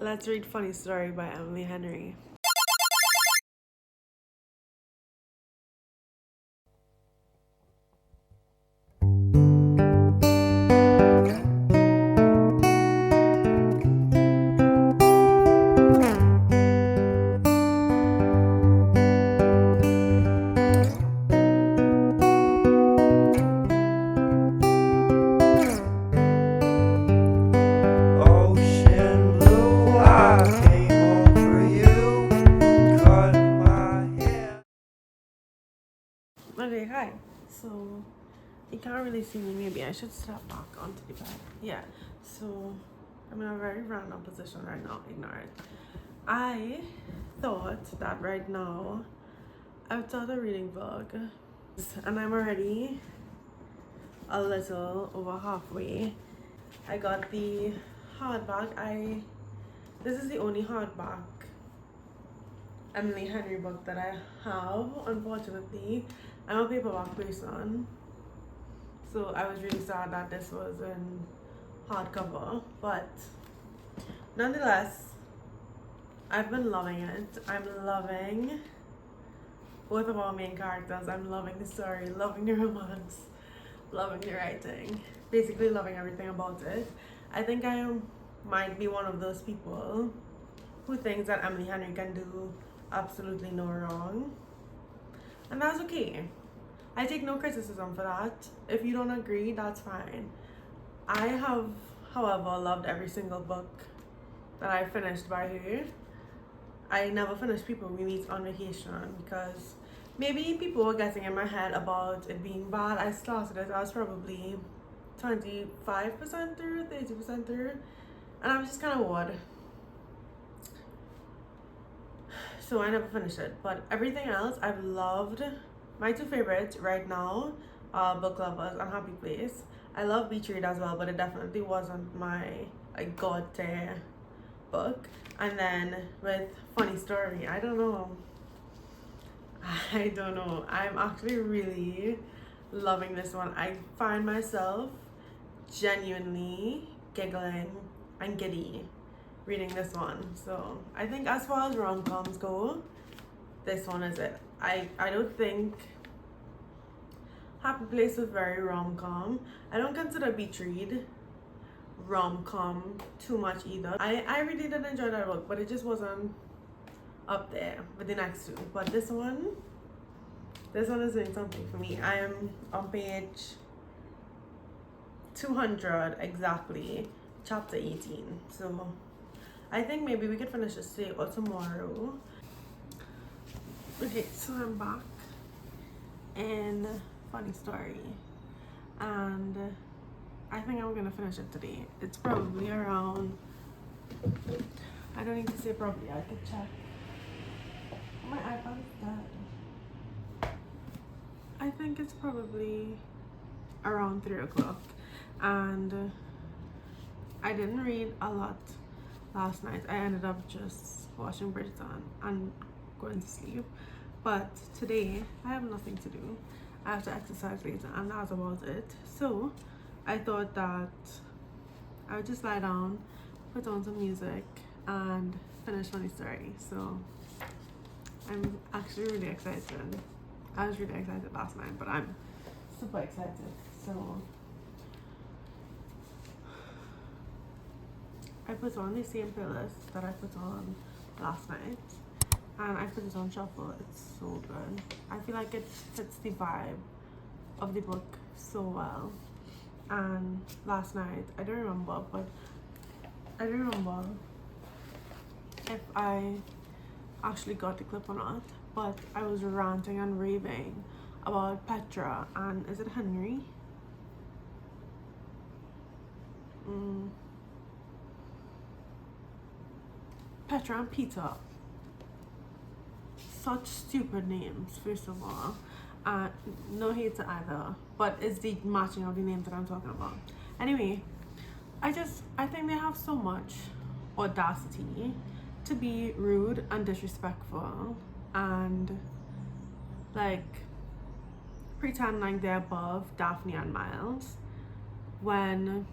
Let's read Funny Story by Emily Henry. Ocean blue, I came home for you, cut my hair. Okay, hi. So, you can't really see me. Maybe I should step back onto the bed. Yeah. So, I'm in a very random position right now. Ignore it. I thought that right now I've started a reading vlog, and I'm already a little over halfway. I got the hardback. This is the only hardback Emily Henry book that I have. Unfortunately, I'm a paperback person, so I was really sad that this was in hardcover. But nonetheless, I've been loving it. I'm loving both of our main characters. I'm loving the story, loving the romance, loving the writing, basically loving everything about it. I think might be one of those people who thinks that Emily Henry can do absolutely no wrong, and that's okay. I take no criticism for that. If you don't agree, that's fine. I have, however, loved every single book that I finished by her. I never finished People We Meet on Vacation because maybe people were getting in my head about it being bad. I started it, I was probably 25% through, 30% through, and I was just kind of bored. So I never finished it. But everything else I've loved. My two favorites right now are Book Lovers and Happy Place. I love Beach Read as well, but it definitely wasn't my god tier book. And then with Funny Story, I don't know. I'm actually really loving this one. I find myself genuinely giggling and giddy reading this one. So I think as far as rom-coms go, this one is it. I don't think Happy Place was very rom-com. I don't consider Beach Read rom-com too much either. I really did enjoy that book, but it just wasn't up there with the next two. But this one is doing something for me. I am on page 200 exactly, chapter 18. So I think maybe we could finish this today or tomorrow. Okay, so I'm back in Funny Story, and I think I'm gonna finish it today. It's probably around, I don't need to say probably, I could check. My iPad is dead. I think it's probably around 3 o'clock, and I didn't read a lot last night. I ended up just watching Bridgerton and going to sleep. But today I have nothing to do. I have to exercise later, and that's about it. So I thought that I would just lie down, put on some music, and finish Funny Story. So I'm actually really excited. I was really excited last night, but I'm super excited. So I put on the same playlist that I put on last night, and I put it on shuffle. It's so good. I feel like it fits the vibe of the book so well. And last night, I don't remember if I actually got the clip or not, but I was ranting and raving about Petra and, is it Henry? Petra and Peter. Such stupid names, first of all. No hate to either, but it's the matching of the names that I'm talking about. Anyway, I think they have so much audacity to be rude and disrespectful and like pretend like they're above Daphne and Miles when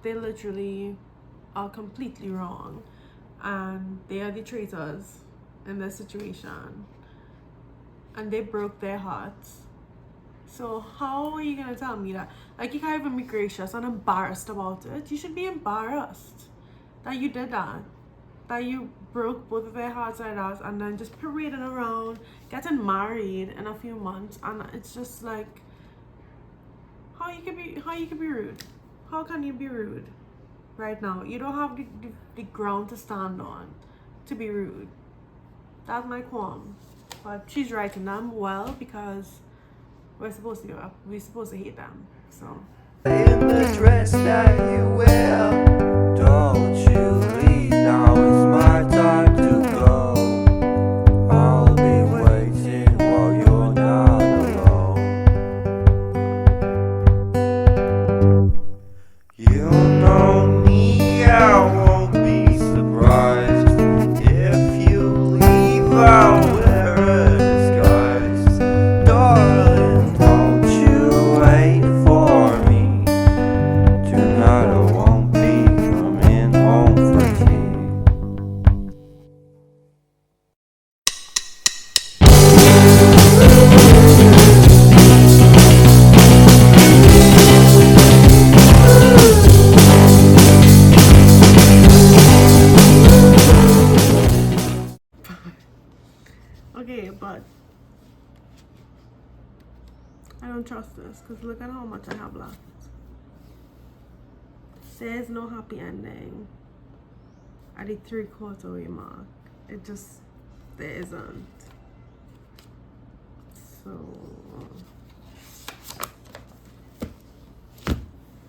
they literally are completely wrong and they are the traitors in this situation and they broke their hearts. So how are you gonna tell me that? Like, you can't even be gracious and embarrassed about it. You should be embarrassed that you did that. That you broke both of their hearts like that and then just parading around, getting married in a few months, and it's just like, how you can be rude? How can you be rude right now? You don't have the ground to stand on to be rude. That's my qualm. But she's writing them well because we're supposed to hate them. So In the dress that you wear, don't you leave, now it's my time to go. I'll be waiting while you're not alone. You know me, I won't be surprised if you leave, I'll wear a disguise. Darling, don't you wait for me. Tonight I won't be coming home for tea. okay, but I don't trust this because look at how much I have left. There's no happy ending at the 3/4 way mark. There isn't. So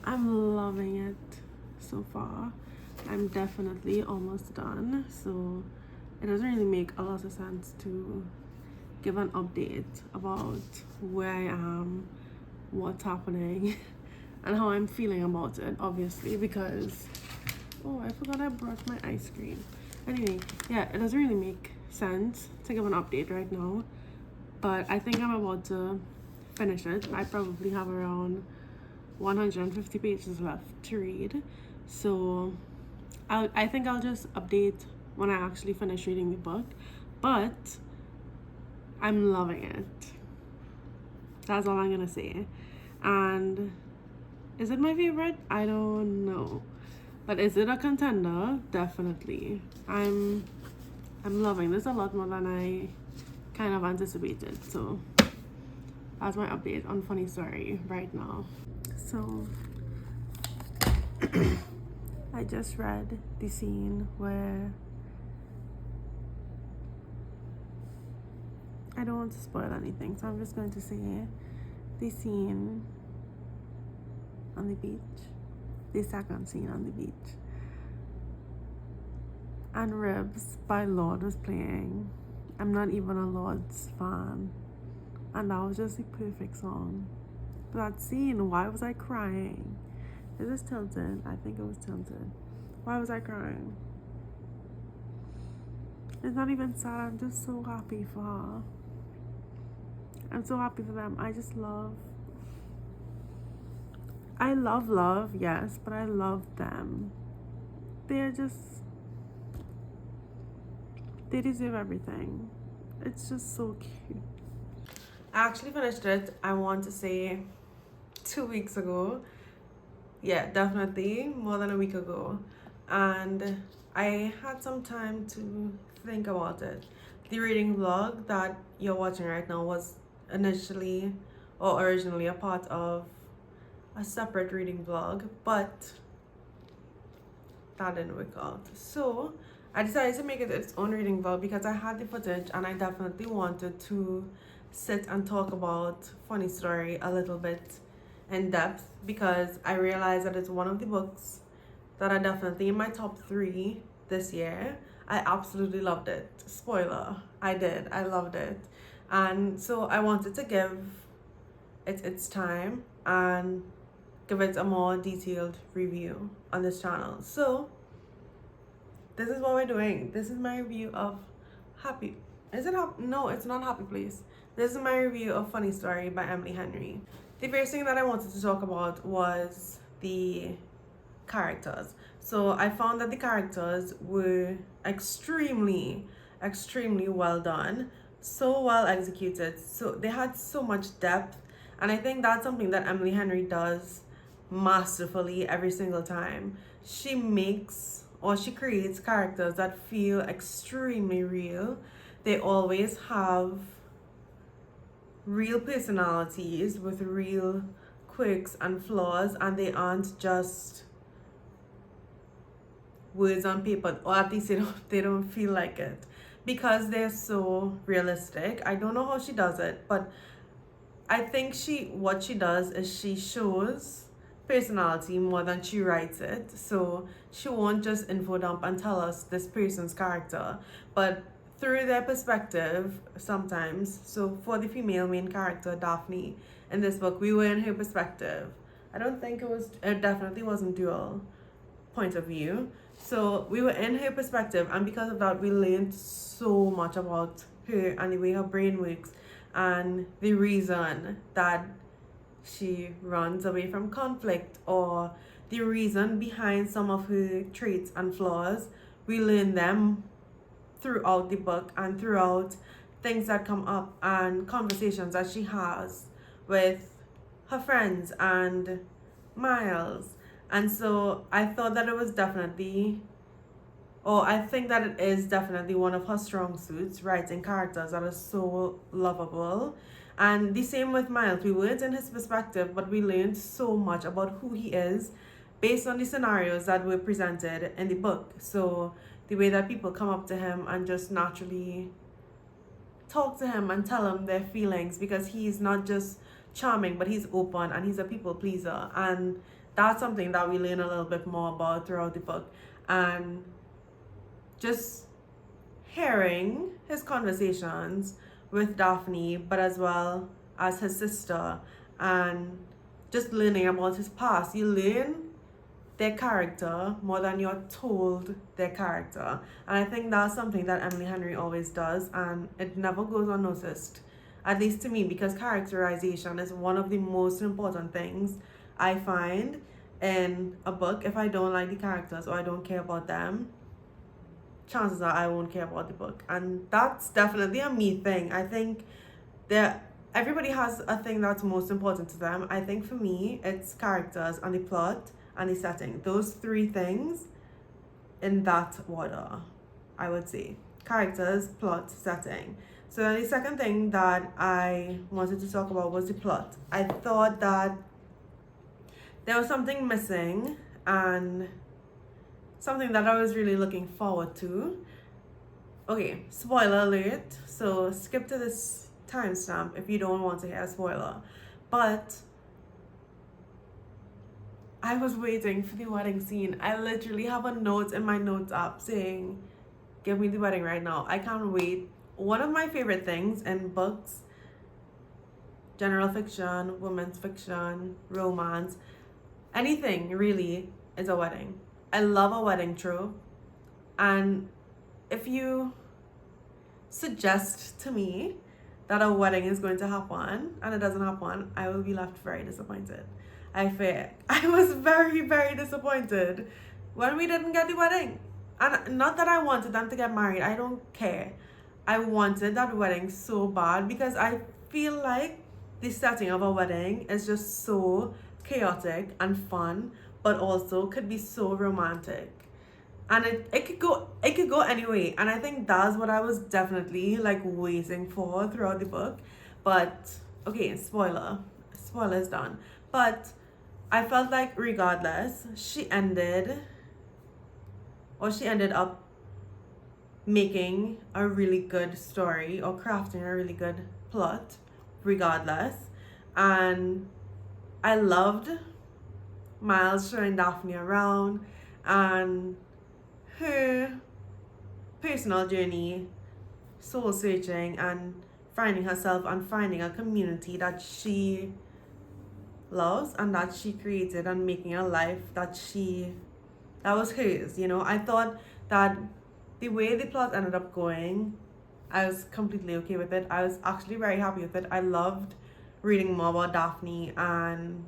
I'm loving it so far. I'm definitely almost done. So it doesn't really make a lot of sense to give an update about where I am, what's happening, and how I'm feeling about it, obviously, because I forgot I brought my ice cream. Anyway, yeah, it doesn't really make sense to give an update right now, but I think I'm about to finish it. I probably have around 150 pages left to read, so I think I'll just update when I actually finish reading the book. But I'm loving it. That's all I'm gonna say. And is it my favorite? I don't know. But is it a contender? Definitely. I'm loving this a lot more than I kind of anticipated. So that's my update on Funny Story right now. So I just read the scene where I don't want to spoil anything, so I'm just going to say the scene on the beach, the second scene on the beach, and Ribs by Lorde was playing. I'm not even a Lorde's fan, and that was just the perfect song. That scene, why was I crying? Is this Tilted? I think it was Tilted. Why was I crying? It's not even sad, I'm just so happy for her. I'm so happy for them. I love, yes, but I love them. They deserve everything. It's just so cute. I actually finished it, I want to say 2 weeks ago. Yeah, definitely more than a week ago. And I had some time to think about it. The reading vlog that you're watching right now was originally a part of a separate reading vlog, but that didn't work out. So I decided to make it its own reading vlog because I had the footage and I definitely wanted to sit and talk about Funny Story a little bit in depth, because I realized that it's one of the books that are definitely in my top 3 this year. I absolutely loved it. Spoiler, I did. I loved it. And so I wanted to give it its time and give it a more detailed review on this channel. So this is what we're doing. This is my review of Happy... No, it's not Happy Place. This is my review of Funny Story by Emily Henry. The first thing that I wanted to talk about was the characters. So I found that the characters were extremely well done, so well executed. So they had so much depth, and I think that's something that Emily Henry does masterfully every single time. She makes or she creates characters that feel extremely real. They always have real personalities with real quirks and flaws, and they aren't just words on paper, or at least they don't feel like it, because they're so realistic. I don't know how she does it, but I think what she does is she shows personality more than she writes it. So she won't just info dump and tell us this person's character, but through their perspective sometimes. So for the female main character, Daphne, in this book, we were in her perspective. I don't think it definitely wasn't dual point of view. So we were in her perspective, and because of that, we learned so much about her and the way her brain works, and the reason that she runs away from conflict, or the reason behind some of her traits and flaws. We learn them throughout the book and throughout things that come up and conversations that she has with her friends and Miles. And so I thought that it was definitely, or I think that it is definitely one of her strong suits, writing characters that are so lovable. And the same with Miles. We weren't in his perspective, but we learned so much about who he is based on the scenarios that were presented in the book. So the way that people come up to him and just naturally talk to him and tell him their feelings, because he's not just charming, but he's open and he's a people pleaser. And that's something that we learn a little bit more about throughout the book. And just hearing his conversations with Daphne, but as well as his sister, and just learning about his past. You learn their character more than you're told their character. And I think that's something that Emily Henry always does, and it never goes unnoticed, at least to me, because characterization is one of the most important things I find in a book. If I don't like the characters or I don't care about them, chances are I won't care about the book. And that's definitely a me thing. I think that everybody has a thing that's most important to them. I think for me, it's characters and the plot and the setting. Those three things in that order, I would say. Characters, plot, setting. So the second thing that I wanted to talk about was the plot. I thought that there was something missing, and something that I was really looking forward to. Okay, spoiler alert. So skip to this timestamp if you don't want to hear a spoiler. But I was waiting for the wedding scene. I literally have a note in my notes app saying, give me the wedding right now. I can't wait. One of my favorite things in books, general fiction, women's fiction, romance, anything really, is a wedding. I love a wedding trope. And if you suggest to me that a wedding is going to happen and it doesn't happen, I will be left very disappointed. I was very disappointed when we didn't get the wedding. And not that I wanted them to get married, I don't care. I wanted that wedding so bad, because I feel like the setting of a wedding is just so chaotic and fun, but also could be so romantic. And it could go anyway. And I think that's what I was definitely like waiting for throughout the book. But okay, spoiler's done. But I felt like regardless, she ended up making a really good story, or crafting a really good plot regardless. And I loved Miles showing Daphne around and her personal journey, soul searching and finding herself and finding a community that she loves and that she created, and making a life that was hers. I thought that the way the plot ended up going, I was completely okay with it. I was actually very happy with it. I loved reading more about Daphne and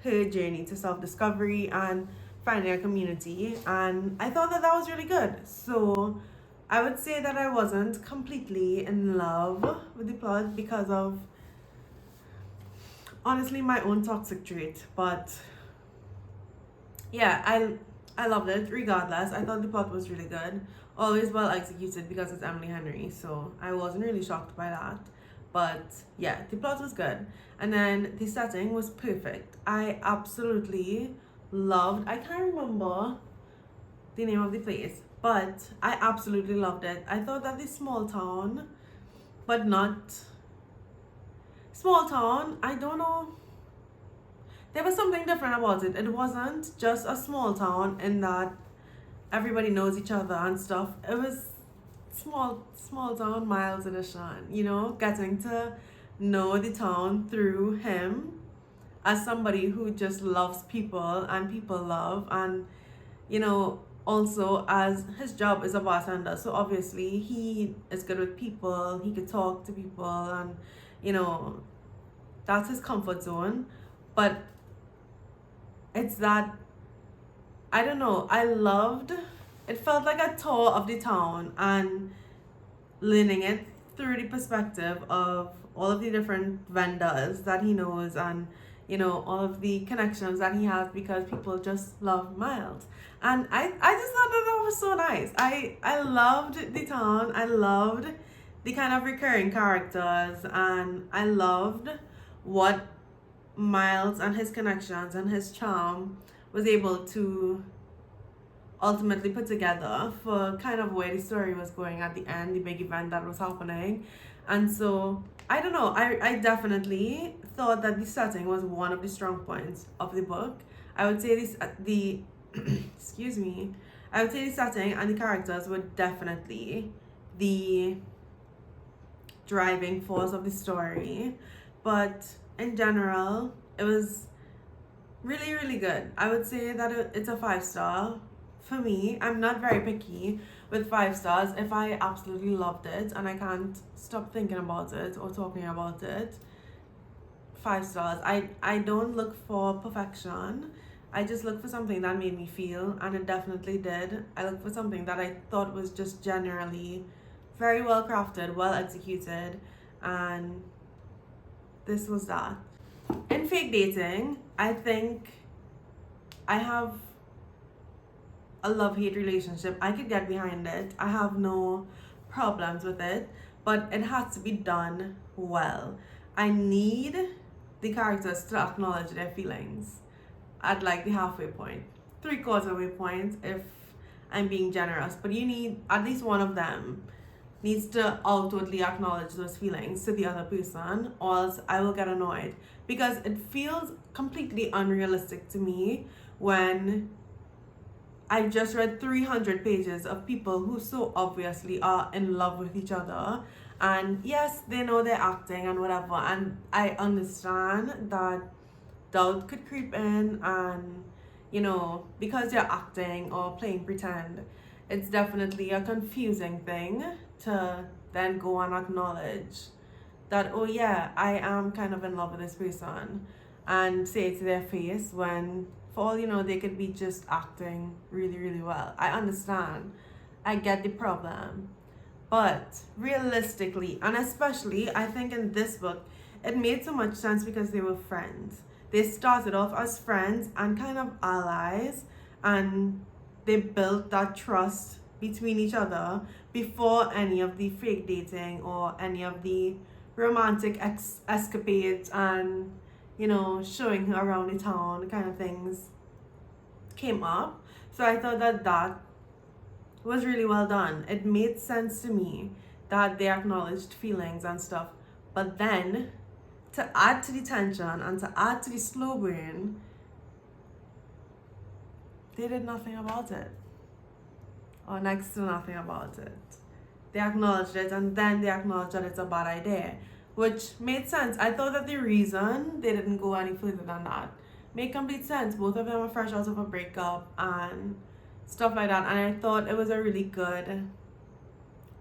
her journey to self-discovery, and finding a community, and I thought that that was really good. So I would say that I wasn't completely in love with the plot because of honestly my own toxic trait, but yeah, I loved it regardless. I thought the plot was really good, always well executed because it's Emily Henry, so I wasn't really shocked by that. But yeah, the plot was good, and then the setting was perfect. I absolutely loved. I can't remember the name of the place, but I absolutely loved it. I thought that the small town, but not small town. I don't know. There was something different about it. It wasn't just a small town in that everybody knows each other and stuff. It was small town Miles edition, you know, getting to know the town through him as somebody who just loves people and people love, and you know, also as his job is a bartender, so obviously he is good with people, he could talk to people, and you know, that's his comfort zone. But it's that, I don't know, I loved, it felt like a tour of the town and learning it through the perspective of all of the different vendors that he knows, and you know, all of the connections that he has because people just love Miles. And I just thought that that was so nice. I loved the town. I loved the kind of recurring characters, and I loved what Miles and his connections and his charm was able to ultimately put together for kind of where the story was going at the end, the big event that was happening. And so I don't know, I definitely thought that the setting was one of the strong points of the book. I would say the excuse me, I would say the setting and the characters were definitely the driving force of the story. But in general, it was really, really good. I would say that it's a 5-star for me. I'm not very picky with 5 stars. If I absolutely loved it and I can't stop thinking about it or talking about it, 5 stars. I don't look for perfection. I just look for something that made me feel, and it definitely did. I look for something that I thought was just generally very well crafted, well executed, and this was that. In fake dating, I think I have a love-hate relationship. I could get behind it. I have no problems with it, but it has to be done well. I need the characters to acknowledge their feelings at like the halfway point, 3/4 way point if I'm being generous, but you need at least one of them needs to outwardly acknowledge those feelings to the other person, or else I will get annoyed, because it feels completely unrealistic to me when I've just read 300 pages of people who so obviously are in love with each other, and yes, they know they're acting and whatever, and I understand that doubt could creep in, and you know, because you're acting or playing pretend, it's definitely a confusing thing to then go and acknowledge that, oh yeah, I am kind of in love with this person, and say it to their face when, for all you know, they could be just acting really, really well. I understand. I get the problem. But realistically, and especially, I think in this book, it made so much sense because they were friends. They started off as friends and kind of allies, and they built that trust between each other before any of the fake dating or any of the romantic escapades and, you know, showing her around the town kind of things came up. So I thought that that was really well done. It made sense to me that they acknowledged feelings and stuff, but then to add to the tension and to add to the slow burn, they did nothing about it, or next to nothing about it. They acknowledged it, and then they acknowledged that it's a bad idea, which made sense. I thought that the reason they didn't go any further than that made complete sense. Both of them are fresh out of a breakup and stuff like that, and I thought it was a really good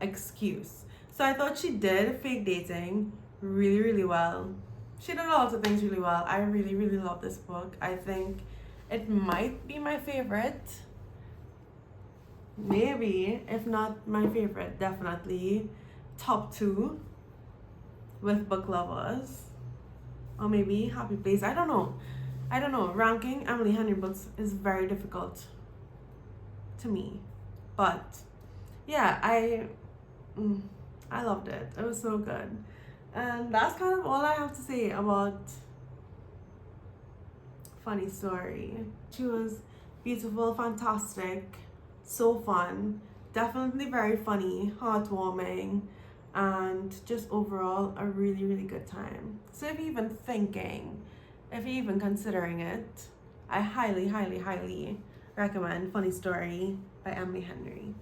excuse. So I thought she did fake dating really, really well. She did a lot of things really well. I really, really love this book. I think It might be my favorite. Maybe, if not my favorite, definitely top 2 with Book Lovers. Or maybe Happy Place. I don't know. Ranking Emily Henry books is very difficult to me. But yeah, I loved it. It was so good. And that's kind of all I have to say about Funny Story. She was beautiful, fantastic, so fun, definitely very funny, heartwarming, and just overall a really, really good time. So if you're even considering it, I highly, highly, highly recommend Funny Story by Emily Henry.